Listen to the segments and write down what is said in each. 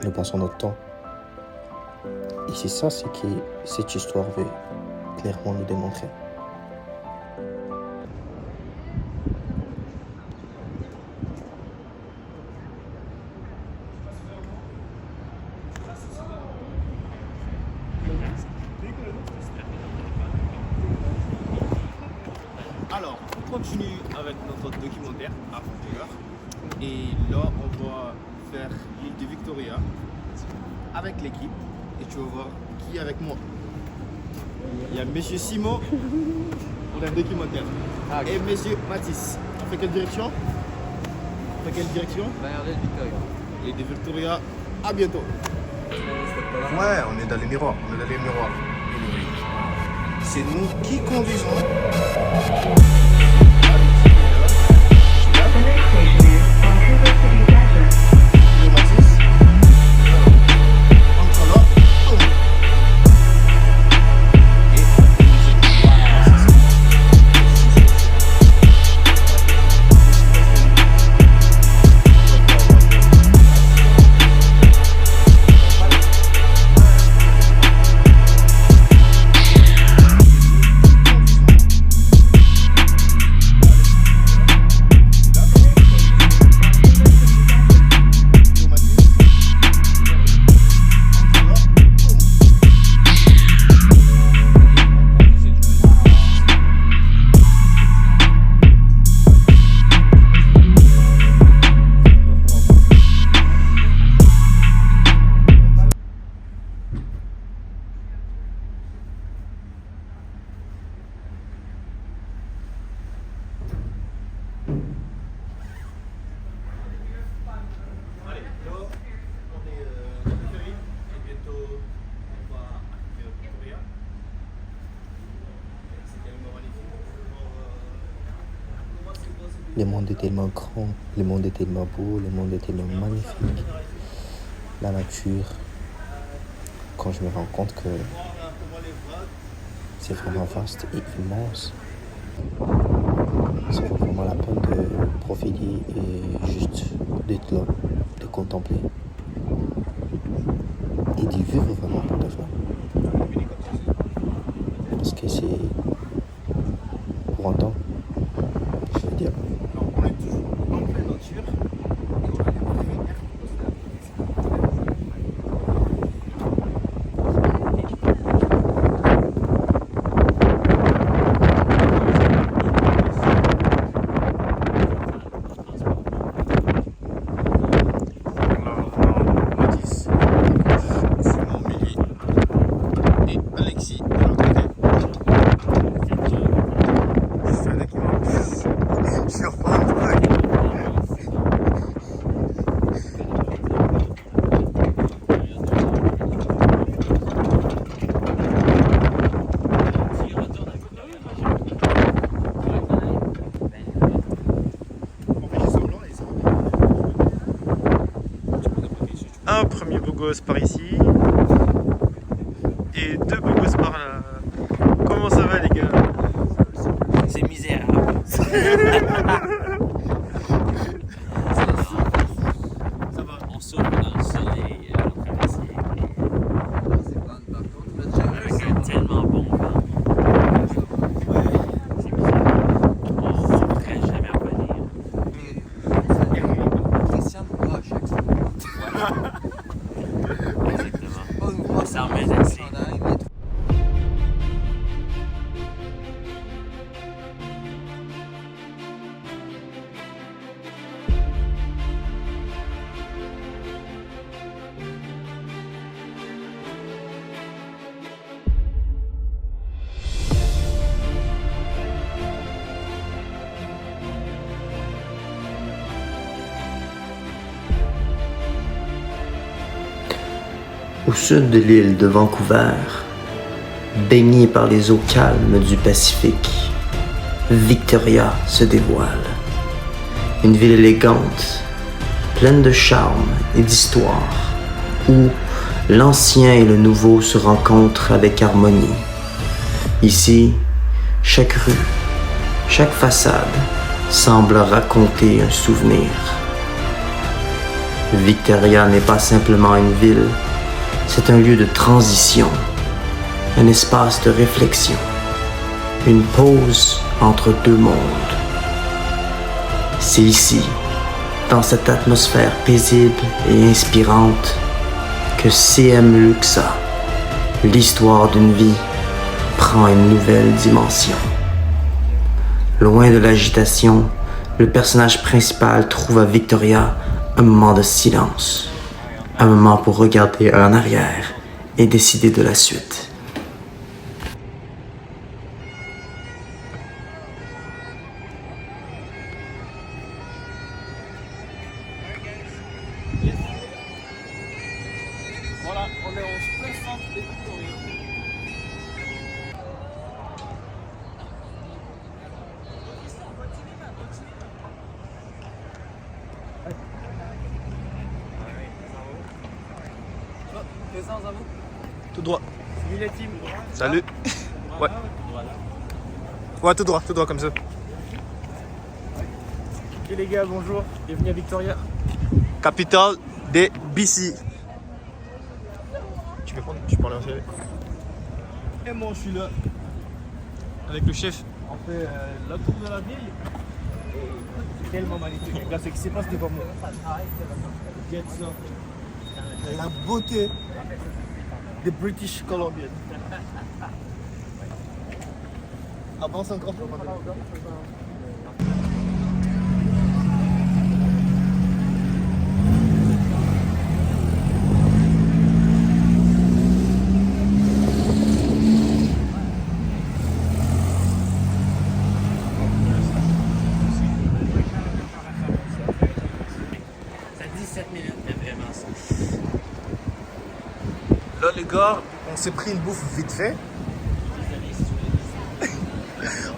nous passons notre temps. Et c'est ça ce que cette histoire veut clairement nous démontrer. Alors, on continue avec notre documentaire à Portugal. Et là, on va faire l'île de Victoria avec l'équipe. Et tu vas voir qui est avec moi. Il y a Monsieur Simon pour le documentaire. Et Monsieur Mathis. On fait quelle direction? Vers l'île Victoria. L'île de Victoria, à bientôt. Ouais, on est dans les miroirs. C'est nous qui conduisons. Le monde est tellement grand, le monde est tellement beau, le monde est tellement magnifique. La nature, quand je me rends compte que c'est vraiment vaste et immense, ça vaut vraiment la peine de profiter et juste d'être là, de contempler et d'y vivre vraiment pour de vrai. Parce que c'est pour un temps, je veux dire. On est toujours en pleine nature. Et on va aller voir les air Un premier beau gosse par ici et deux beaux gosses par là. Comment ça va les gars? C'est misérable. Ça va. On souffle dans le soleil, on traverse avec un tellement bon vent. C'est misérable. On ne pourrait jamais revenir. Christian Roche, Exactement. On s'en met assez. Au sud de l'île de Vancouver, baignée par les eaux calmes du Pacifique, Victoria se dévoile. Une ville élégante, pleine de charme et d'histoire, où l'ancien et le nouveau se rencontrent avec harmonie. Ici, chaque rue, chaque façade semble raconter un souvenir. Victoria n'est pas simplement une ville, c'est un lieu de transition, un espace de réflexion, une pause entre deux mondes. C'est ici, dans cette atmosphère paisible et inspirante, que CM Luxa, l'histoire d'une vie, prend une nouvelle dimension. Loin de l'agitation, le personnage principal trouve à Victoria un moment de silence, un moment pour regarder en arrière et décider de la suite. Voilà, on est en plein centre des Victoria. Tout droit. Salut la team. Salut. Ouais. Ouais, tout droit comme ça. Ok les gars, bonjour. Bienvenue à Victoria. Capitale des BC. Tu peux parler en série? Et moi je suis là. Avec le chef. On fait la tour de la ville. C'est tellement magnifique. Regarde ce qui se passe devant moi. Regarde ça. La beauté des British Columbian. Avance encore. Ça 17 minutes, mais vraiment ça. Là, les gars, on s'est pris une bouffe vite fait.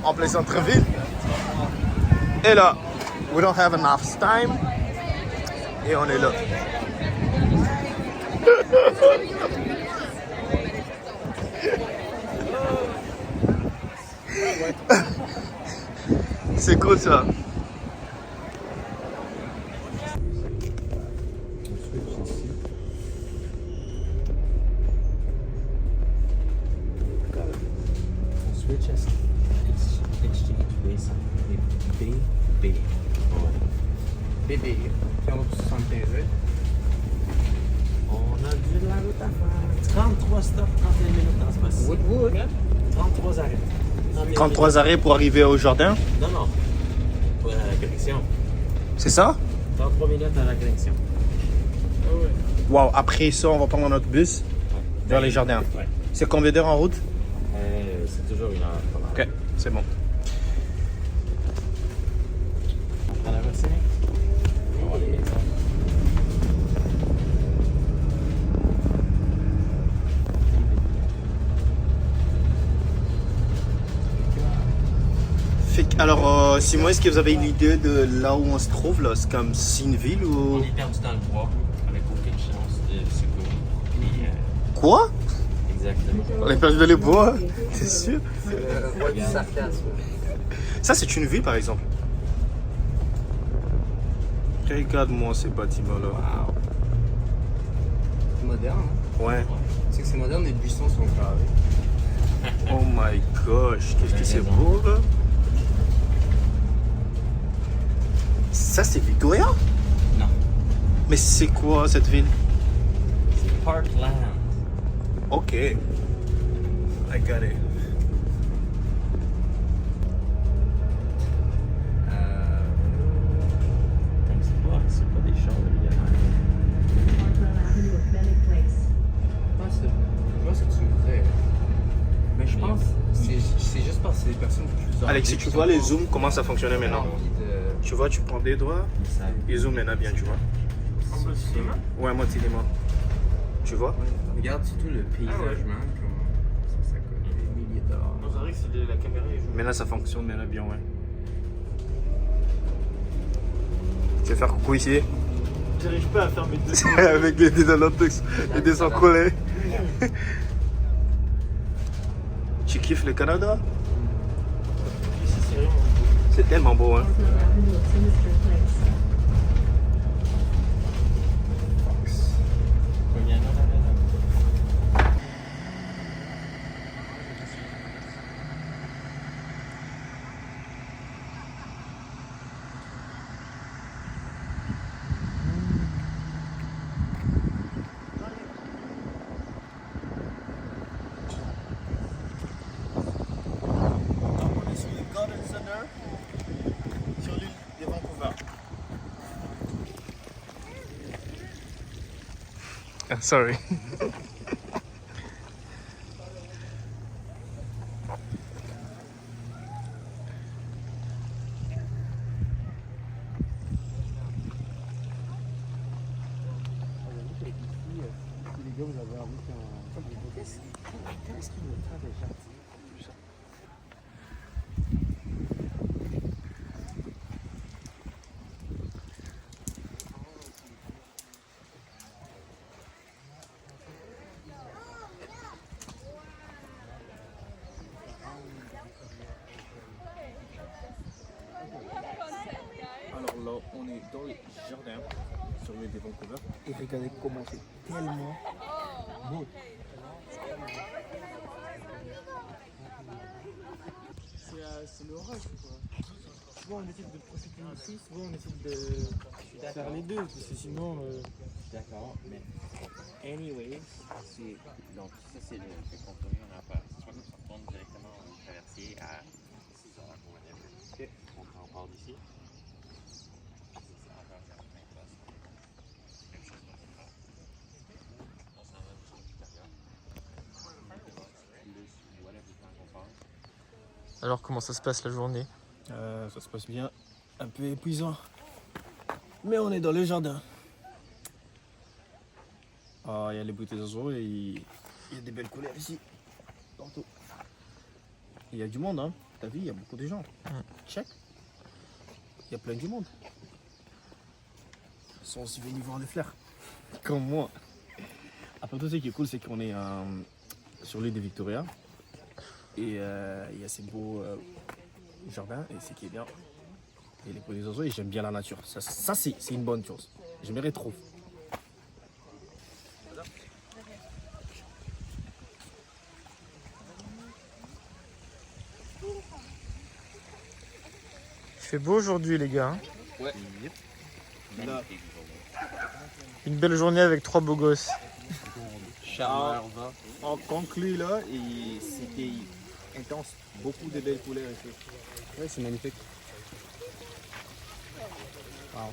En plein centre-ville. Et là, we don't have enough time. Et on est là. C'est cool ça. Switch exchange base BB. Bébé, c'est en 75. On a de la route à faire. 33 stops, 31 minutes dans ce passé. Woodwood. 33 arrêts. 33 arrêts pour arriver au jardin. Non, non. Pour la connexion. C'est ça? 33 minutes dans la connexion. Wow, après ça, on va prendre notre bus vers les jardins. Ouais. C'est combien d'heures en route? C'est toujours une heure. Ok, c'est bon. On prend la voiture. On va voir les maisons. Alors, Simon, est-ce que vous avez une idée de là où on se trouve là? C'est comme c'est une ville On ou... est perdu dans le bois, avec aucune chance de secours. Puis, Quoi? exactement. On est perdu dans les bois, c'est sûr. Regarde. Ça, c'est une ville par exemple. Regarde-moi ces bâtiments-là. Wow. C'est moderne. Hein? Ouais. C'est que c'est moderne, les buissons sont carrés. Oh my gosh, qu'est-ce que c'est beau là? Ça, c'est Victoria? Non, Mais c'est quoi cette ville? c'est Parkland. Ok. I got it. Comme c'est pas des chars de millionnaires. Je vois ce que tu me disais. Mais je pense que c'est juste parce que c'est des personnes plus âgées. Alexis, tu vois les zooms, comment ça fonctionnait maintenant? Envie de... Tu vois, tu prends des doigts, et zoom maintenant bien, tu vois. Ouais, moi, cinéma. Tu vois? Regarde surtout le paysagement, comment ça coûte des milliers de dollars. On dirait que c'est de la caméra. Maintenant, ça fonctionne maintenant bien, ouais. Tu veux faire coucou ici? J'arrive pas à faire mes deux. Avec les dés dans l'index, les dés sont collés. Tu kiffes le Canada? Ici, c'est vraiment. C'est tellement beau, hein. Sorry. Alors là, on est dans le jardin sur l'île de Vancouver. Et regardez comment c'est tellement beau. C'est l'orage quoi. Souvent on essaie de profiter ici, souvent on essaie de faire les deux, parce que sinon. D'accord, mais anyways, donc ça c'est le compromis qu'on a pas. Soit qu'on se retourne directement au traversier à 6h ou whatever. On part d'ici. C'est encore la même place. Même chose qu'on va faire. On s'en va jusqu'à l'extérieur. Plus whatever temps qu'on passe. Alors comment ça se passe la journée? Ça se passe bien, un peu épuisant. Mais on est dans le jardin. Ah, il y a les bouteilles d'oiseaux et il y a des belles couleurs ici. Partout. Il y a du monde, hein. T'as vu, il y a beaucoup de gens. Check. Il y a plein du monde. Ils sont aussi venus voir les fleurs. Comme moi. Après tout, ce qui est cool, c'est qu'on est sur l'île de Victoria. Et il y a ces beaux jardins. Et ce qui est bien. Et les bouteilles d'oiseaux, et j'aime bien la nature. Ça c'est une bonne chose. J'aimerais trop. Il fait beau aujourd'hui les gars. Hein. Ouais. Là, Une belle journée avec 3 beaux gosses. on conclut là et c'était intense. Beaucoup de belles couleurs ici. Ouais, c'est magnifique. Wow.